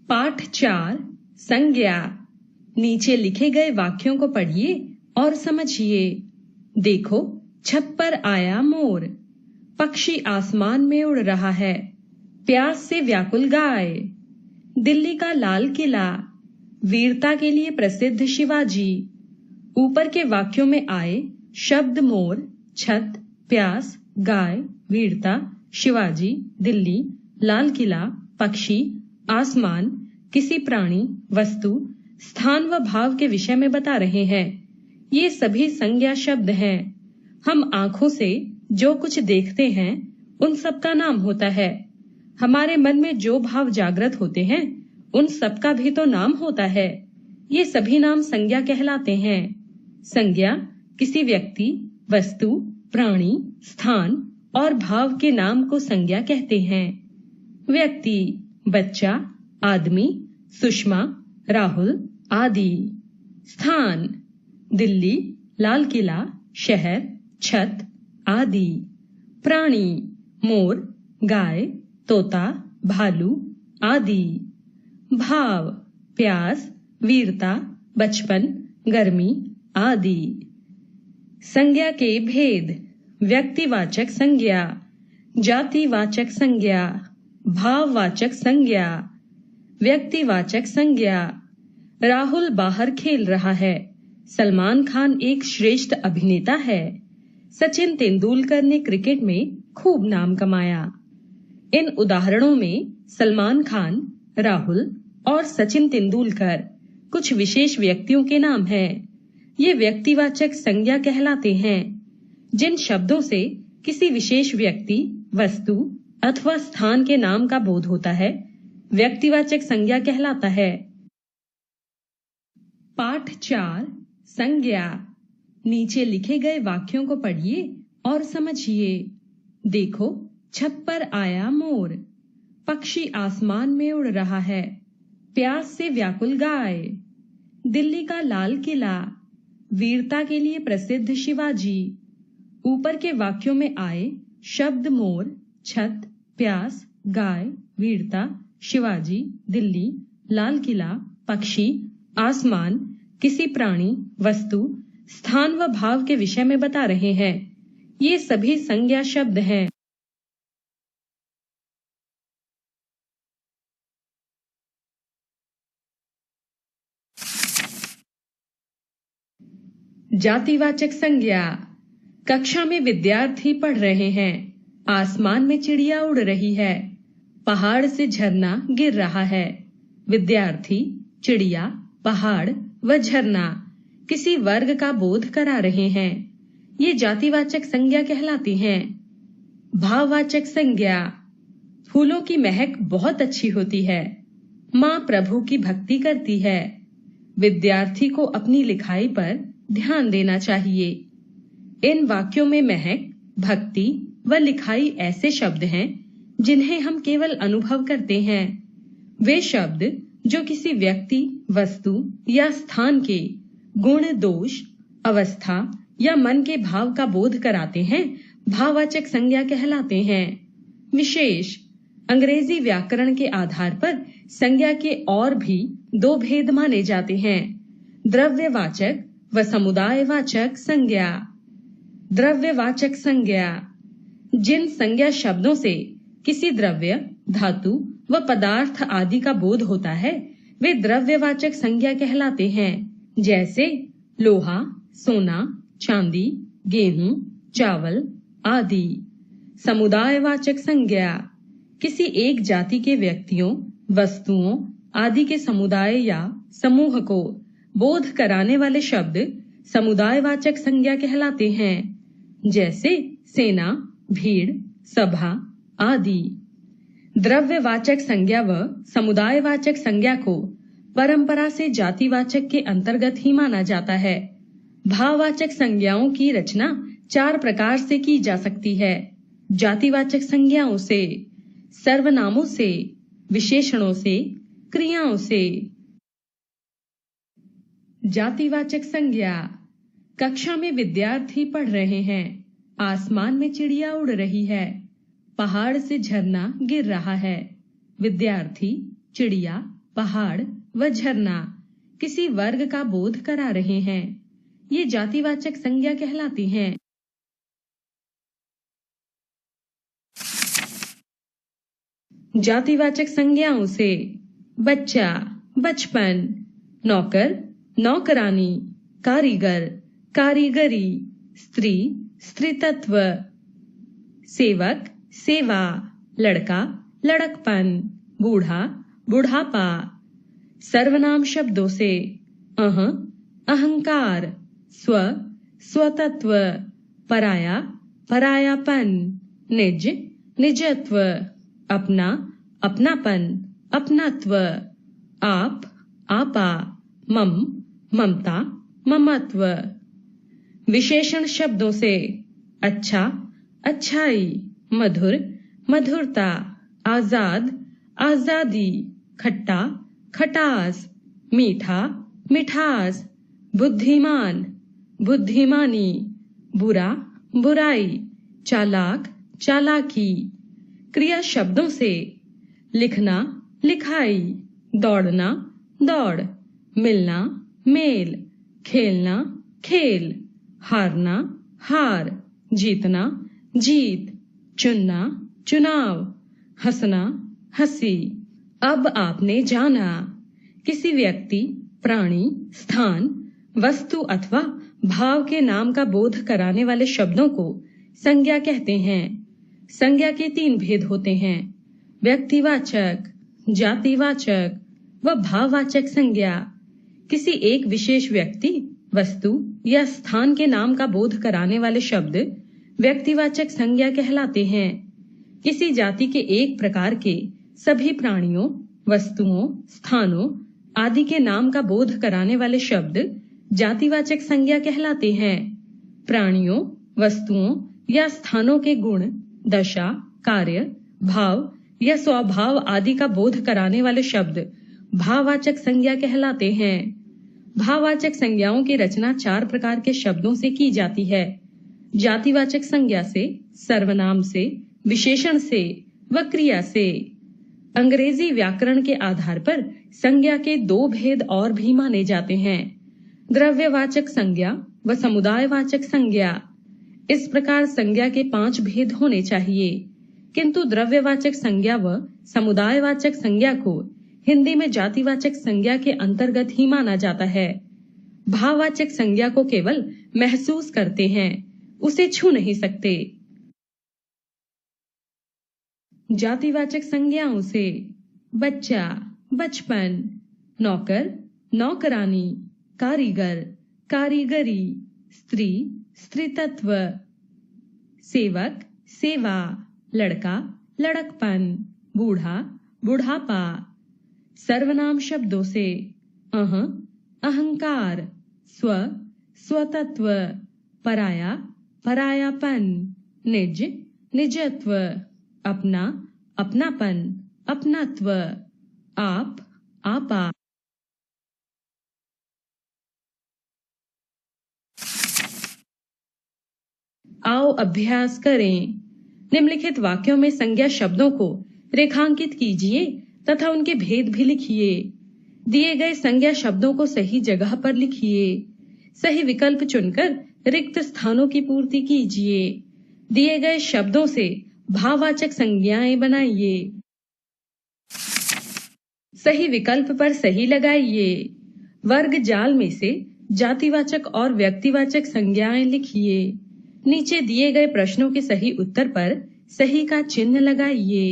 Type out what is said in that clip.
पाठ 4 संज्ञा। नीचे लिखे गए वाक्यों को पढ़िए और समझिए। देखो, छत पर आया मोर, पक्षी आसमान में उड़ रहा है, प्यास से व्याकुल गाय, दिल्ली का लाल किला, वीरता के लिए प्रसिद्ध शिवाजी। ऊपर के वाक्यों में आए शब्द मोर, छत, प्यास, गाय, वीरता, शिवाजी, दिल्ली, लाल किला, पक्षी, आसमान, किसी प्राणी, वस्तु, स्थान व भाव के विषय में बता रहे हैं। ये सभी संज्ञा शब्द हैं। हम आंखों से जो कुछ देखते हैं उन सब का नाम होता है। हमारे मन में जो भाव जागृत होते हैं उन सब का भी तो नाम होता है। ये सभी नाम संज्ञा कहलाते हैं। संज्ञा किसी व्यक्ति, वस्तु, प्राणी, स्थान और भाव के नाम को संज्ञा कहते हैं। व्यक्ति, बच्चा, आदमी, सुषमा, राहुल आदि। स्थान, दिल्ली, लाल किला, शहर, छत आदि। प्राणी, मोर, गाय, तोता, भालू आदि। भाव, प्यास, वीरता, बचपन, गर्मी आदि। संज्ञा के भेद, व्यक्तिवाचक संज्ञा, जातिवाचक संज्ञा, भाववाचक संज्ञा, व्यक्तिवाचक संज्ञा। राहुल बाहर खेल रहा है। सलमान खान एक श्रेष्ठ अभिनेता है। सचिन तेंदुलकर ने क्रिकेट में खूब नाम कमाया। इन उदाहरणों में सलमान खान, राहुल और सचिन तेंदुलकर कुछ विशेष व्यक्तियों के नाम हैं। ये व्यक्तिवाचक संज्ञा कहलाते हैं। जिन शब्दों से किसी विशेष व्यक्ति, वस्तु अथवा स्थान के नाम का बोध होता है, व्यक्तिवाचक संज्ञा कहलाता है। पाठ 4 संज्ञा। नीचे लिखे गए वाक्यों को पढ़िए और समझिए। देखो, छत पर आया मोर, पक्षी आसमान में उड़ रहा है, प्यास से व्याकुल गाय, दिल्ली का लाल किला, वीरता के लिए प्रसिद्ध शिवाजी। ऊपर के वाक्यों में आए शब्द मोर, छत, प्यास, गाय, वीरता, शिवाजी, दिल्ली, लाल किला, पक्षी, आसमान, किसी प्राणी, वस्तु, स्थान व भाव के विषय में बता रहे हैं। ये सभी संज्ञा शब्द हैं। जातिवाचक संज्ञा। कक्षा में विद्यार्थी पढ़ रहे हैं। आसमान में चिड़िया उड़ रही है। पहाड़ से झरना गिर रहा है। विद्यार्थी, चिड़िया, पहाड़ व झरना किसी वर्ग का बोध करा रहे हैं। ये जातिवाचक संज्ञा कहलाती हैं। भाववाचक संज्ञा। फूलों की महक बहुत अच्छी होती है। माँ प्रभु की भक्ति करती है। विद्यार्थी को अपनी लिखाई पर ध्यान देना चाहिए। इन वाक्यों में महक, भक्ति व लिखाई ऐसे शब्द हैं जिन्हें हम केवल अनुभव करते हैं। वे शब्द जो किसी व्यक्ति, वस्तु या स्थान के गुण, दोष, अवस्था या मन के भाव का बोध कराते हैं, भाववाचक संज्ञा कहलाते हैं। विशेष। अंग्रेजी व्याकरण के आधार पर संज्ञा के और भी 2 भेद माने जाते हैं, द्रव्यवाचक व समुदायवाचक संज्ञा। द्रव्यवाचक संज्ञा। जिन संज्ञा शब्दों से किसी द्रव्य, धातु व पदार्थ आदि का बोध होता है, वे द्रव्यवाचक संज्ञा कहलाते हैं। जैसे लोहा, सोना, चांदी, गेहूं, चावल आदि। समुदायवाचक संज्ञा। किसी एक जाति के व्यक्तियों, वस्तुओं आदि के समुदाय या समूह को बोध कराने वाले शब्द समुदायवाचक संज्ञा कहलाते हैं। जैसे सेना, भीड़, सभा आदि। द्रव्यवाचक संज्ञा व समुदायवाचक संज्ञा को परंपरा से जातिवाचक के अंतर्गत ही माना जाता है। भाववाचक संज्ञाओं की रचना 4 प्रकार से की जा सकती है। जातिवाचक संज्ञाओं से, सर्वनामों से, विशेषणों से, क्रियाओं से। जातिवाचक संज्ञा। कक्षा में विद्यार्थी पढ़ रहे हैं। आसमान में चिड़िया उड़ रही है। पहाड़ से झरना गिर रहा है। विद्यार्थी, चिड़िया, पहाड़ व झरना किसी वर्ग का बोध करा रहे हैं। ये जातिवाचक संज्ञा कहलाती हैं। जातिवाचक संज्ञाओं से बच्चा, बचपन, नौकर, नौकरानी, कारीगर, कारीगरी, स्त्री, स्त्रीत्व, सेवक, सेवा, लड़का, लड़कपन, बूढ़ा, बुढ़ापा। सर्वनाम शब्दों से अहंकार, स्व, स्वतत्व, पराया, परायापन, निज, निजत्व, अपना, अपनापन, अपनत्व, आप, आपा, मम, ममता, ममत्व। विशेषण शब्दों से अच्छा, अच्छाई, मधुर, मधुरता, आजाद, आजादी, खट्टा, खटास, मीठा, मिठास, बुद्धिमान, बुद्धिमानी, बुरा, बुराई, चालाक, चालाकी। क्रिया शब्दों से लिखना, लिखाई, दौड़ना, दौड़, मिलना, मेल, खेलना, खेल, हारना, हार, जीतना, जीत, चुनना, चुनाव, हंसना, हंसी। अब आपने जाना किसी व्यक्ति, प्राणी, स्थान, वस्तु अथवा भाव के नाम का बोध कराने वाले शब्दों को संज्ञा कहते हैं। संज्ञा के 3 भेद होते हैं: व्यक्तिवाचक, जातिवाचक व भाववाचक संज्ञा। किसी एक विशेष व्यक्ति, वस्तु या स्थान के नाम का बोध कराने वाले शब्द व्यक्तिवाचक संज्ञा कहलाते हैं। किसी जाति के एक प्रकार के सभी प्राणियों, वस्तुओं, स्थानों आदि के नाम का बोध कराने वाले शब्द जातिवाचक संज्ञा कहलाते हैं। प्राणियों, वस्तुओं या स्थानों के गुण, दशा, कार्य, भाव या स्वभाव आदि का बोध कराने वाले शब्द भाववाचक संज्ञा कहलाते हैं। भाववाचक संज्ञाओं की रचना 4 प्रकार के शब्दों से की जाती है: जातिवाचक संज्ञा से, सर्वनाम से, विशेषण से व क्रिया से। अंग्रेजी व्याकरण के आधार पर संज्ञा के 2 भेद और भी माने जाते हैं: द्रव्यवाचक संज्ञा व समुदायवाचक संज्ञा। इस प्रकार संज्ञा के 5 भेद होने चाहिए, किंतु द्रव्यवाचक संज्ञा व समुदायवाचक संज्ञा को हिंदी में जातिवाचक संज्ञा के अंतर्गत ही माना जाता है। भाववाचक संज्ञा को केवल महसूस करते हैं, उसे छू नहीं सकते। जातिवाचक संज्ञाओं से बच्चा, बचपन, नौकर, नौकरानी, कारीगर, कारीगरी, स्त्री, स्त्रीत्व, सेवक, सेवा, लड़का, लड़कपन, बूढ़ा, बुढ़ापा। सर्वनाम शब्दों से अहंकार, स्व, स्वतत्व, पराया, परायापन, निज, निजत्व, अपना, अपनापन, अपनत्व, आप, आपा। आओ अभ्यास करें। निम्नलिखित वाक्यों में संज्ञा शब्दों को रेखांकित कीजिए तथा उनके भेद भी लिखिए। दिए गए संज्ञा शब्दों को सही जगह पर लिखिए। सही विकल्प चुनकर रिक्त स्थानों की पूर्ति कीजिए। दिए गए शब्दों से भाववाचक संज्ञाएं बनाइए। सही विकल्प पर सही लगाइए। वर्ग जाल में से जातिवाचक और व्यक्तिवाचक संज्ञाएं लिखिए। नीचे दिए गए प्रश्नों के सही उत्तर पर सही का चिन्ह लगाइए।